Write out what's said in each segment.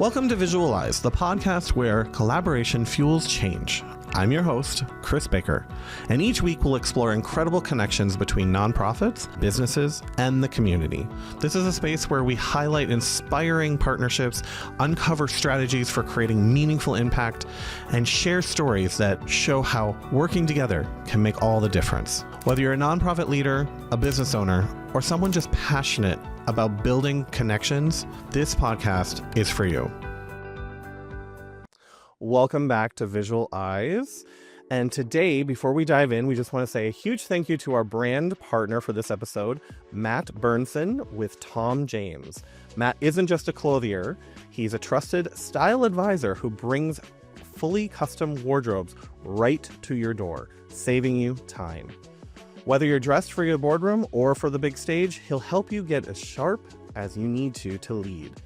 Welcome to Visualize, the podcast where collaboration fuels change. I'm your host, Chris Baker, and each week we'll explore incredible connections between nonprofits, businesses, and the community. This is a space where we highlight inspiring partnerships, uncover strategies for creating meaningful impact, and share stories that show how working together can make all the difference. Whether you're a nonprofit leader, a business owner, or someone just passionate about building connections, this podcast is for you. Welcome back to Visual Eyes. And today, before we dive in, we just want to say a huge thank you to our brand partner for this episode, Matt Burnson with Tom James. Matt isn't just a clothier, he's a trusted style advisor who brings fully custom wardrobes right to your door, saving you time. Whether you're dressed for your boardroom or for the big stage, he'll help you get as sharp as you need to lead.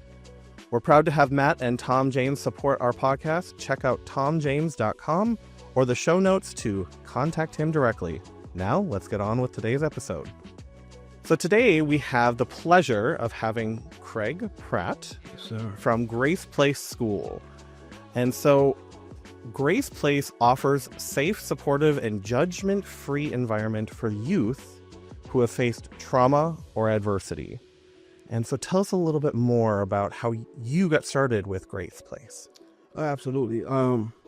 We're proud to have Matt and Tom James support our podcast. Check out tomjames.com or the show notes to contact him directly. Now, let's get on with today's episode. So today we have the pleasure of having Craig Pratt from Grace Place School. And so Grace Place offers safe, supportive, and judgment-free environment for youth who have faced trauma or adversity. And so tell us a little bit more about how you got started with Grace Place. Absolutely.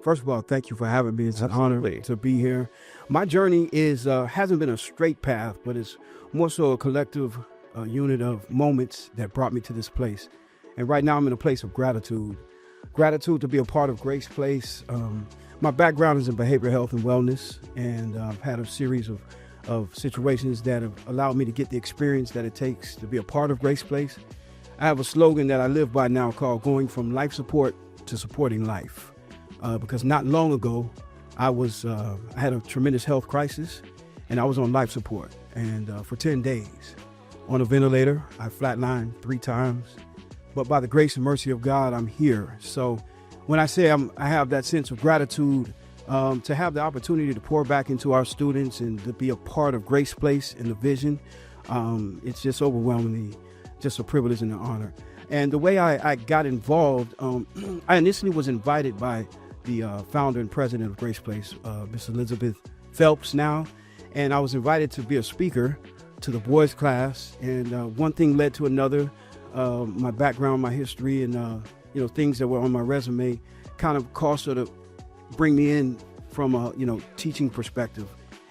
First of all, thank you for having me. It's an honor to be here. My journey hasn't been a straight path, but it's more so a collective unit of moments that brought me to this place. And right now I'm in a place of gratitude. Gratitude to be a part of Grace Place. My background is in behavioral health and wellness, and I've had a series of situations that have allowed me to get the experience that it takes to be a part of Grace Place. I have a slogan that I live by now called going from life support to supporting life. Because not long ago, I had a tremendous health crisis and I was on life support. And for 10 days on a ventilator, I flatlined 3 times. But by the grace and mercy of God, I'm here. So when I say I have that sense of gratitude, to have the opportunity to pour back into our students and to be a part of Grace Place and the vision, it's just overwhelmingly just a privilege and an honor. And the way I got involved, I initially was invited by the founder and president of Grace Place, Miss Elizabeth Phelps now, and I was invited to be a speaker to the boys class, and one thing led to another. My background, my history, and things that were on my resume kind of caused her to bring me in from a teaching perspective.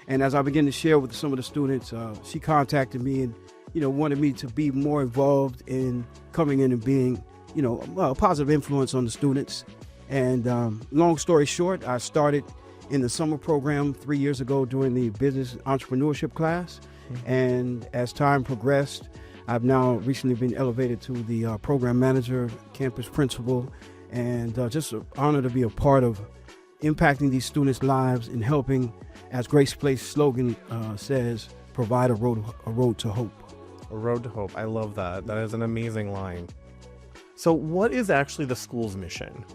And as I began to share with some of the students, she contacted me and wanted me to be more involved in coming in and being a positive influence on the students. And long story short, I started in the summer program 3 years ago during the business entrepreneurship class. And as time progressed, I've now recently been elevated to the program manager, campus principal, and just an honor to be a part of impacting these students' lives and helping, as Grace Place slogan says, provide a road to hope. A road to hope. I love that. That is an amazing line. So what is actually the school's mission?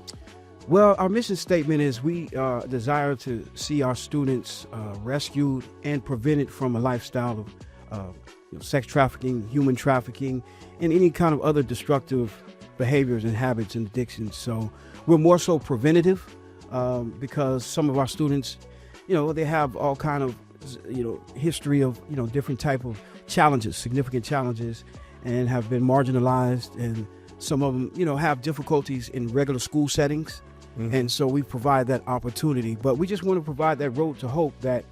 Well, our mission statement is we desire to see our students rescued and prevented from a lifestyle of sex trafficking, human trafficking, and any kind of other destructive behaviors and habits and addictions. So we're more so preventative because some of our students, they have all kind of, history of, different type of challenges, significant challenges, and have been marginalized. And some of them, have difficulties in regular school settings. Mm-hmm. And so we provide that opportunity. But we just want to provide that road to hope that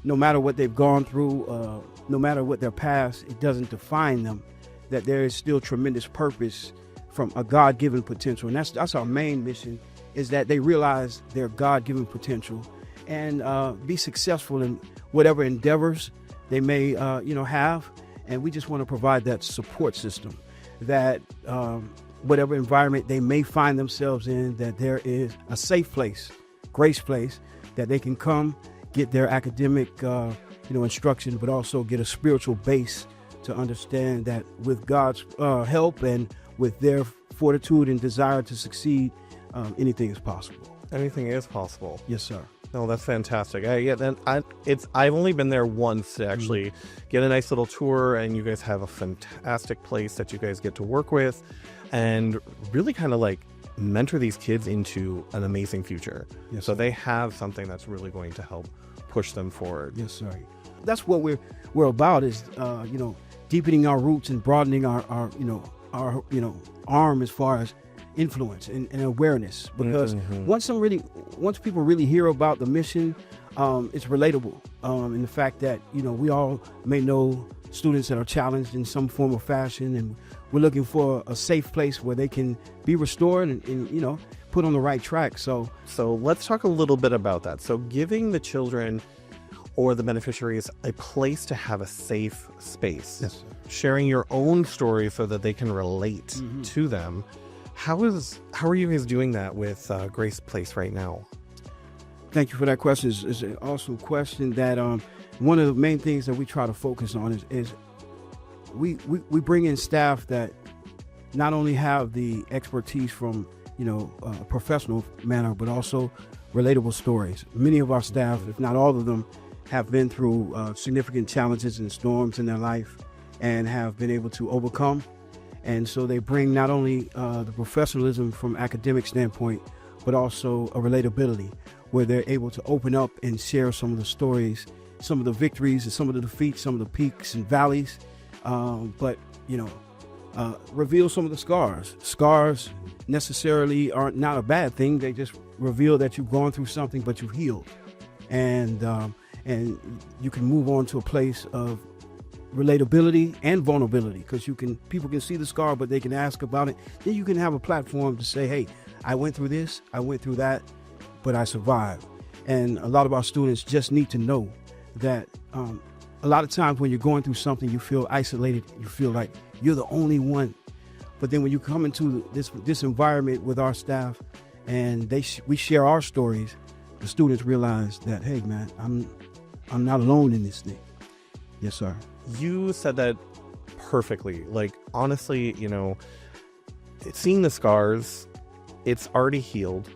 no matter what they've gone through, no matter what their past, it doesn't define them, that there is still tremendous purpose from a God-given potential. And that's our main mission, is that they realize their God-given potential and be successful in whatever endeavors they may have. And we just want to provide that support system, that whatever environment they may find themselves in, that there is a safe place, Grace Place, that they can come, get their academic instruction, but also get a spiritual base to understand that with God's help and with their fortitude and desire to succeed, anything is possible. Anything is possible. Yes, sir. No, that's fantastic. I've only been there once to actually get a nice little tour, and you guys have a fantastic place that you guys get to work with and really kind of like mentor these kids into an amazing future. Yes, So sir. they have something that's really going to help push them forward. Yes, sir. That's what we're about, is deepening our roots and broadening our arm as far as influence and awareness. Because once people really hear about the mission, it's relatable. In the fact that we all may know students that are challenged in some form or fashion, and we're looking for a safe place where they can be restored and put on the right track. So let's talk a little bit about that. So giving the children or the beneficiaries a place to have a safe space. Yes, sir. Sharing your own story so that they can relate to them. How are you guys doing that with Grace Place right now? Thank you for that question. It's an awesome question. That one of the main things that we try to focus on is we bring in staff that not only have the expertise from a professional manner, but also relatable stories. Many of our staff, if not all of them, have been through significant challenges and storms in their life and have been able to overcome. And so they bring not only the professionalism from academic standpoint, but also a relatability where they're able to open up and share some of the stories, some of the victories and some of the defeats, some of the peaks and valleys, but reveal some of the scars. Scars necessarily are not a bad thing. They just reveal that you've gone through something, but you've healed. And you can move on to a place of relatability and vulnerability, because people can see the scar, but they can ask about it. Then you can have a platform to say, hey, I went through this, I went through that, but I survived. And a lot of our students just need to know that a lot of times when you're going through something, you feel isolated, you feel like you're the only one. But then when you come into this environment with our staff and we share our stories, the students realize that, hey man, I'm not alone in this thing. Yes, sir. You said that perfectly. Like, honestly, seeing the scars, it's already healed,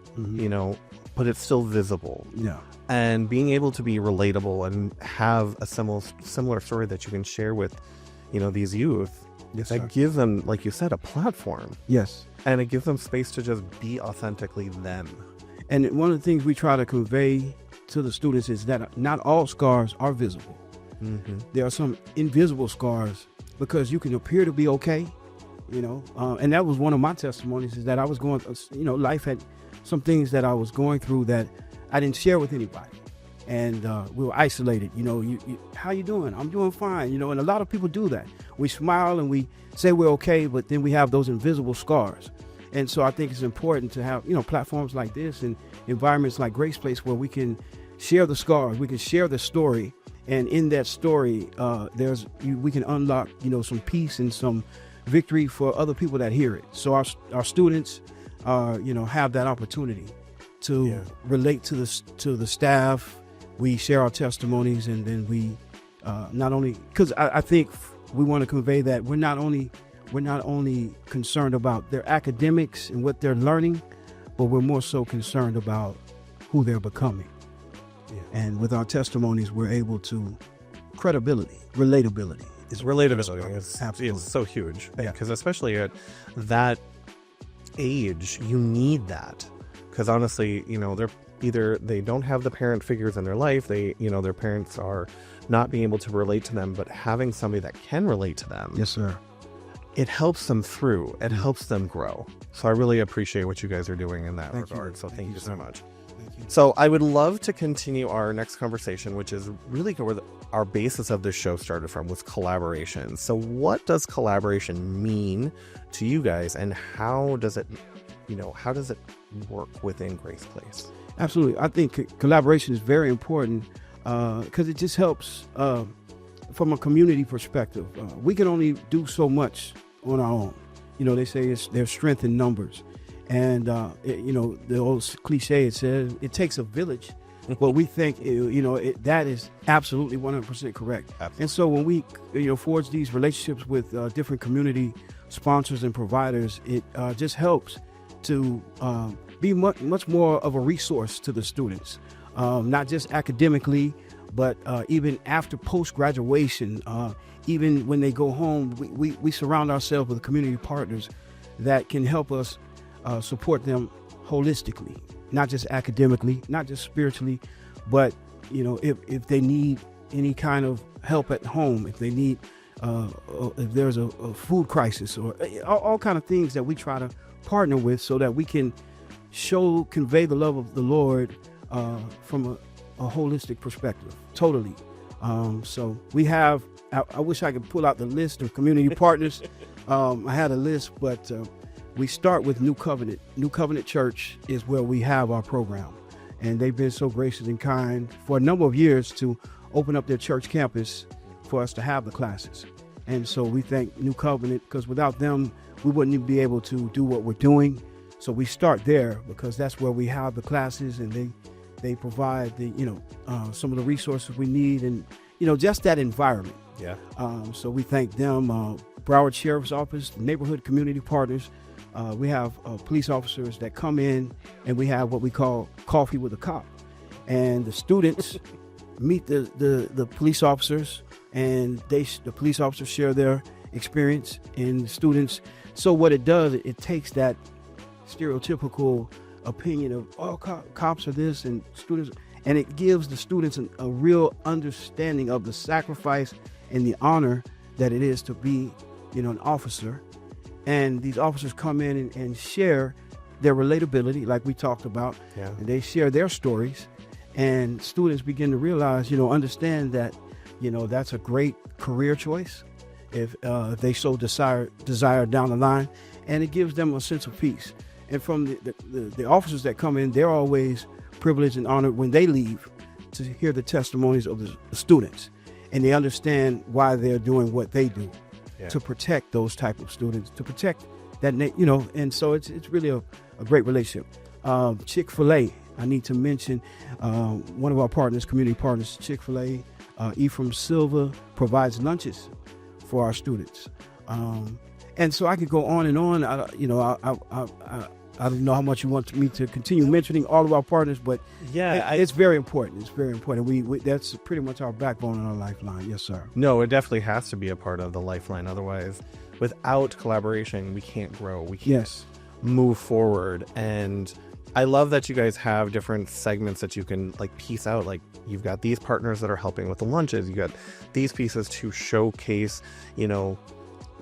but it's still visible. Yeah. And being able to be relatable and have a similar story that you can share with, these youth, Yes, that sir. gives them, like you said, a platform. Yes. And it gives them space to just be authentically them. And one of the things we try to convey to the students is that not all scars are visible. There are some invisible scars, because you can appear to be okay, and that was one of my testimonies, is that I was going, life had some things that I was going through that I didn't share with anybody. And we were isolated. How you doing? I'm doing fine. And a lot of people do that. We smile and we say we're okay, but then we have those invisible scars. And so I think it's important to have, platforms like this and environments like Grace Place where we can share the scars, we can share the story. And in that story, we can unlock, some peace and some victory for other people that hear it. So our students, have that opportunity to relate to the staff. We share our testimonies, and then we not only, because I think we want to convey that we're not only concerned about their academics and what they're learning, but we're more so concerned about who they're becoming. And with our testimonies, we're able to credibility, relatability. Absolutely. It's so huge, because especially at that age, you need that. Because honestly, they don't have the parent figures in their life. Their parents are not being able to relate to them, but having somebody that can relate to them. Yes, sir. It helps them through. It helps them grow. So I really appreciate what you guys are doing in that regard. So thank you so much. So I would love to continue our next conversation, which is really where our basis of this show started from, was collaboration. So what does collaboration mean to you guys, and how does it work within Grace Place? Absolutely. I think collaboration is very important because it just helps from a community perspective. We can only do so much on our own. They say there's strength in numbers. And, the old cliche, it says it takes a village. Well, we think, that is absolutely 100% correct. Absolutely. And so when we, forge these relationships with different community sponsors and providers, it just helps to be much more of a resource to the students, not just academically, but even after post-graduation, even when they go home, we surround ourselves with community partners that can help us support them holistically, not just academically, not just spiritually, but if they need any kind of help at home, if they need if there's a food crisis, or all kind of things that we try to partner with, so that we can convey the love of the Lord from a holistic perspective, totally. So we have, I wish I could pull out the list of community partners. I had a list, but we start with New Covenant. New Covenant Church is where we have our program. And they've been so gracious and kind for a number of years to open up their church campus for us to have the classes. And so we thank New Covenant, because without them, we wouldn't even be able to do what we're doing. So we start there, because that's where we have the classes, and they provide some of the resources we need, and just that environment. Yeah. So we thank them. Broward Sheriff's Office, neighborhood community partners. We have police officers that come in, and we have what we call coffee with a cop, and the students meet the police officers, and the police officers share their experience in the students. So what it does, it takes that stereotypical opinion of cops are this and students, and it gives the students a real understanding of the sacrifice and the honor that it is to be an officer. And these officers come in and share their relatability, like we talked about. Yeah. And they share their stories, and students begin to realize, understand that, that's a great career choice if they so desire down the line, and it gives them a sense of peace. And from the officers that come in, they're always privileged and honored when they leave to hear the testimonies of the students, and they understand why they're doing what they do. Yeah. To protect those type of students, to protect that, and so it's really a great relationship. Chick-Fil-A, I need to mention one of our partners, community partners, Chick-Fil-A. Ephraim Silva provides lunches for our students, and so I could go on and on. I don't know how much you want me to continue mentioning all of our partners, but it's very important. It's very important. We that's pretty much our backbone and our lifeline. Yes, sir. No, it definitely has to be a part of the lifeline. Otherwise, without collaboration, we can't grow. We can't move forward. And I love that you guys have different segments that you can piece out. Like, you've got these partners that are helping with the lunches. You got these pieces to showcase,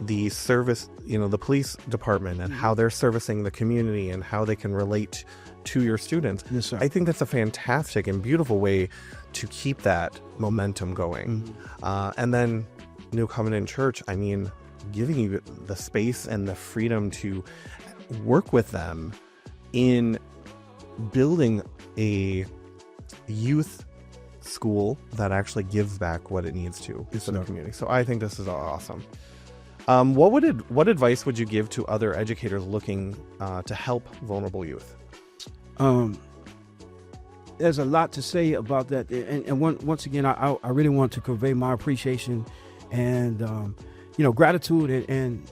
the service, the police department, and how they're servicing the community and how they can relate to your students. Yes, sir. I think that's a fantastic and beautiful way to keep that momentum going. And then New Covenant Church, giving you the space and the freedom to work with them in building a youth school that actually gives back what it needs to the community. So I think this is awesome. What advice would you give to other educators looking to help vulnerable youth? There's a lot to say about that, and once again, I really want to convey my appreciation and gratitude and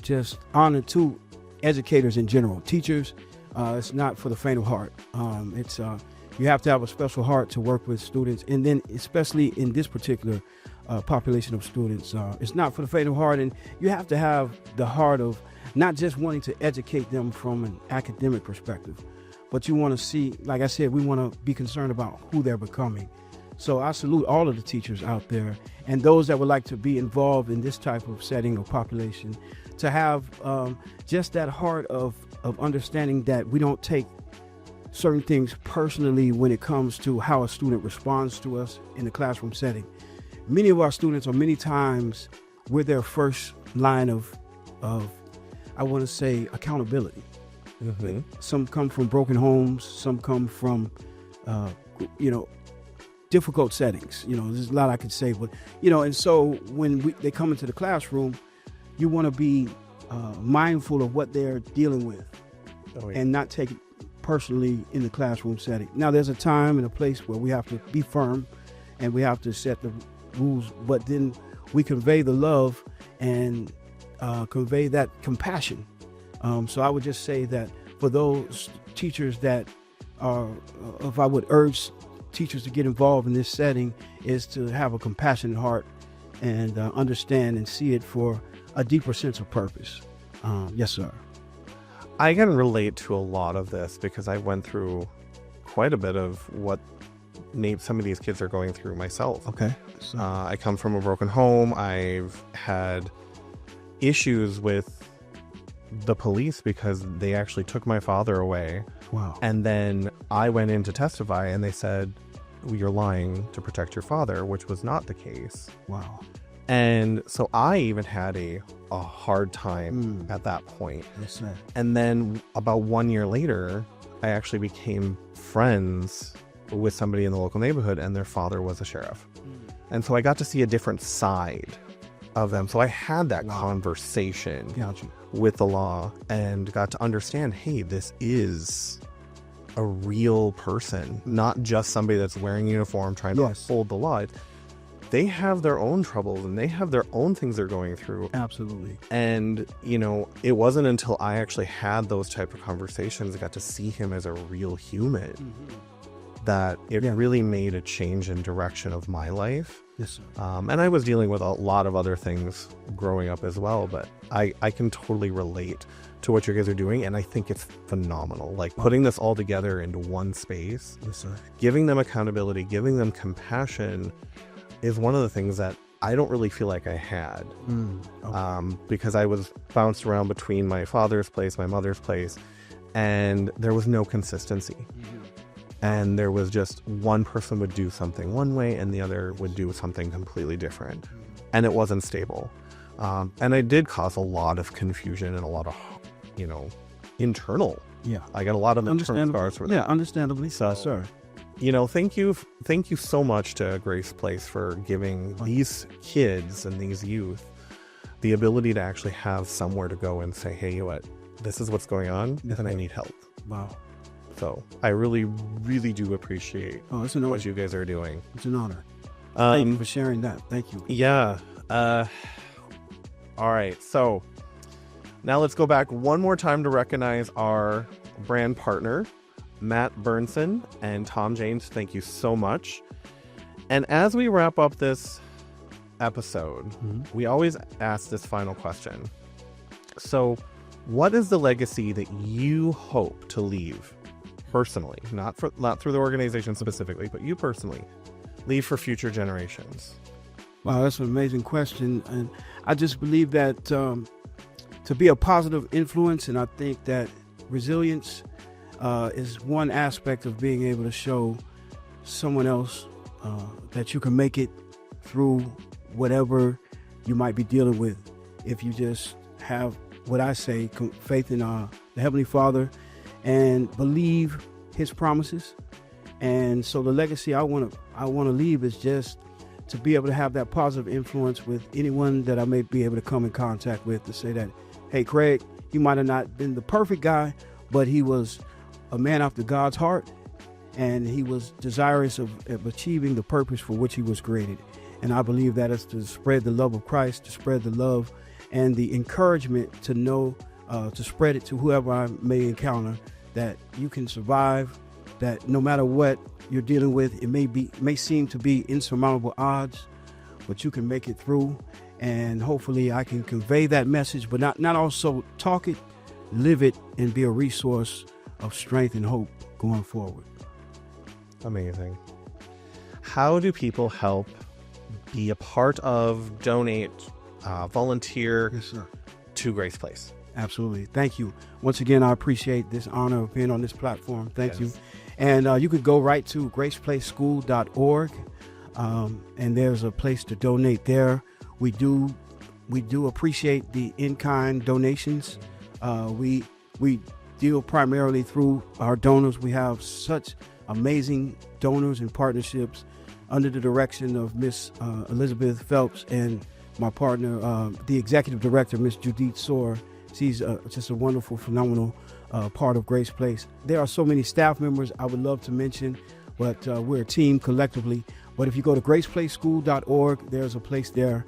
just honor to educators in general, teachers. It's not for the faint of heart. It's you have to have a special heart to work with students, and then especially in this particular population of students, it's not for the faint of heart, and you have to have the heart of not just wanting to educate them from an academic perspective, but you want to see, like I said, we want to be concerned about who they're becoming. So I salute all of the teachers out there and those that would like to be involved in this type of setting or population, to have just that heart of understanding that we don't take certain things personally when it comes to how a student responds to us in the classroom setting. Many of our students are many times we're their first line of I want to say accountability. Mm-hmm. Some come from broken homes, some come from difficult settings. There's a lot I could say, but and so when they come into the classroom, you want to be mindful of what they're dealing with. And not take it personally in the classroom setting. Now, there's a time and a place where we have to be firm and we have to set the rules, but then we convey the love and convey that compassion. So I would just say that for those teachers that are, if I would urge teachers to get involved in this setting, is to have a compassionate heart and understand and see it for a deeper sense of purpose. Yes, sir. I can relate to a lot of this because I went through quite a bit of what some of these kids are going through myself. Okay. So. I come from a broken home. I've had issues with the police because they actually took my father away. Wow. And then I went in to testify and they said, well, you're lying to protect your father, which was not the case. Wow. And so I even had a hard time at that point. Yes, sir. And then about 1 year later, I actually became friends with somebody in the local neighborhood, and their father was a sheriff. And so I got to see a different side of them. So I had that conversation with the law and got to understand, hey, this is a real person, not just somebody that's wearing a uniform trying to uphold the law. They have their own troubles and they have their own things they're going through. Absolutely. And, you know, it wasn't until I actually had those type of conversations, I got to see him as a real human, that it really made a change in direction of my life. Yes, sir. And I was dealing with a lot of other things growing up as well, but I can totally relate to what you guys are doing, and I think it's phenomenal. Like putting this all together into one space, giving them accountability, giving them compassion is one of the things that I don't really feel like I had, because I was bounced around between my father's place, my mother's place, and there was no consistency. And there was just one person would do something one way and the other would do something completely different. And it wasn't stable. And it did cause a lot of confusion and a lot of, you know, internal. Yeah. I got a lot of internal scars for that. Yeah, understandably so, sir. You know, thank you so much to Grace Place for giving these kids and these youth the ability to actually have somewhere to go and say, hey, you know what, this is what's going on and I need help. Wow. So I really, really do appreciate it's an honor. what you guys are doing. It's an honor. Thank you for sharing that. Thank you. Yeah. All right. So now let's go back one more time to recognize our brand partner, Matt Burnson and Tom James. Thank you so much. And as we wrap up this episode, we always ask this final question. So what is the legacy that you hope to leave personally, not through the organization specifically, but you personally leave for future generations? Wow, that's an amazing question. And I just believe that to be a positive influence, and I think that resilience is one aspect of being able to show someone else that you can make it through whatever you might be dealing with. If you just have what I say, faith in the Heavenly Father and believe His promises. And so the legacy I want to leave is just to be able to have that positive influence with anyone that I may be able to come in contact with, to say that, hey, Craig, he might have not been the perfect guy, but he was a man after God's heart, and he was desirous of achieving the purpose for which he was created. And I believe that is to spread the love of Christ, to spread the love and the encouragement to know, to spread it to whoever I may encounter, that you can survive, that no matter what you're dealing with, it may seem to be insurmountable odds, but you can make it through. And hopefully I can convey that message, but not also talk it, live it, and be a resource of strength and hope going forward. Amazing. How do people help be a part of, donate, volunteer to Grace Place? Absolutely. Thank you. Once again, I appreciate this honor of being on this platform. Thank you. And you could go right to graceplaceschool.org, and there's a place to donate there. We do appreciate the in-kind donations. We deal primarily through our donors. We have such amazing donors and partnerships under the direction of Miss Elizabeth Phelps and my partner, the executive director, Miss Judith Soar. She's just a wonderful, phenomenal part of Grace Place. There are so many staff members I would love to mention, but we're a team collectively. But if you go to graceplaceschool.org, there's a place there.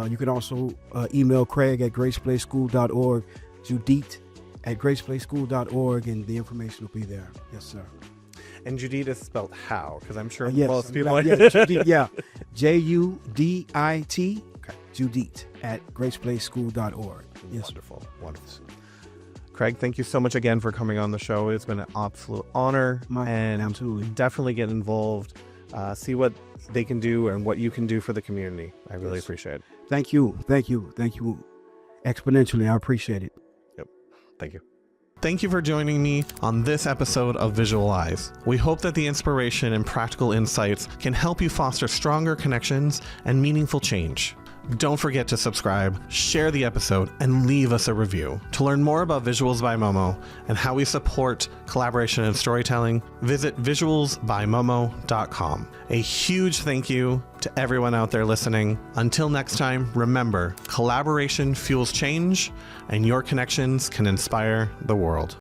You can also email Craig at graceplaceschool.org, Judith at graceplaceschool.org, and the information will be there. Yes, sir. And Judith is spelled how? Because I'm sure yes, most people Judit, Judith at graceplaceschool.org. Yes. Wonderful. Craig, thank you so much again for coming on the show. It's been an absolute honor. Absolutely. Definitely get involved. See what they can do and what you can do for the community. I really appreciate it. Thank you. Exponentially, I appreciate it. Yep. Thank you. Thank you for joining me on this episode of Visualize. We hope that the inspiration and practical insights can help you foster stronger connections and meaningful change. Don't forget to subscribe, share the episode, and leave us a review. To learn more about Visuals by Momo and how we support collaboration and storytelling, visit visualsbymomo.com. A huge thank you to everyone out there listening. Until next time, remember, collaboration fuels change, and your connections can inspire the world.